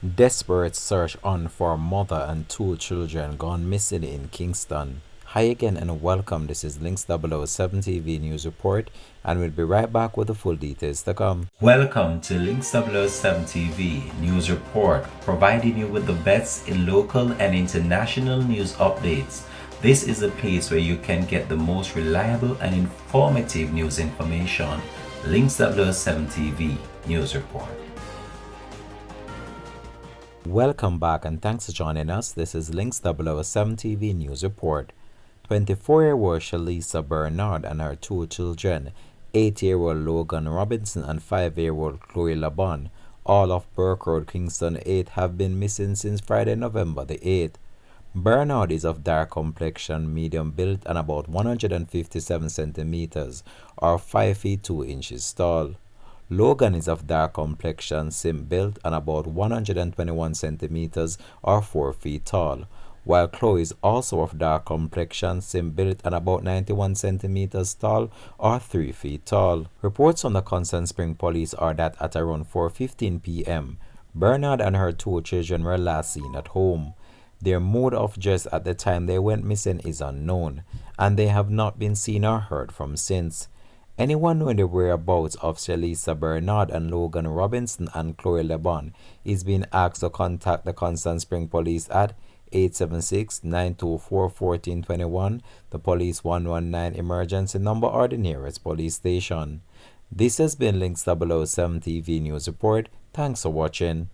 Desperate search on for mother and two children gone missing in Kingston. Hi again and welcome. This is Links 007 TV News Report, and we'll be right back with the full details to come. Welcome to Links 007 TV News Report, providing you with the best in local and international news updates. This is a place where you can get the most reliable and informative news information. Links 007 TV News Report. Welcome back and thanks for joining us. This is Links 007 TV News Report. 24-year-old Shalisa Bernard and her two children, 8-year-old Logan Robinson and 5-year-old Chloe Laban, all of Burke Road, Kingston 8, have been missing since Friday, November the 8th. Bernard is of dark complexion, medium build, and about 157 centimeters or 5 feet 2 inches tall. Logan is of dark complexion, slim built, and about 121 centimeters or 4 feet tall, while Chloe is also of dark complexion, slim built, and about 91 centimeters tall or 3 feet tall. Reports from the Kingston Spring Police are that at around 4:15 p.m., Bernard and her two children were last seen at home. Their mode of dress at the time they went missing is unknown, and they have not been seen or heard from since. Anyone knowing the whereabouts of Shalisa Bernard and Logan Robinson and Chloe Laban is being asked to contact the Kingston Spring Police at 876-924-1421, the Police 119 emergency number, or the nearest police station. This has been Links 007 TV News Report. Thanks for watching.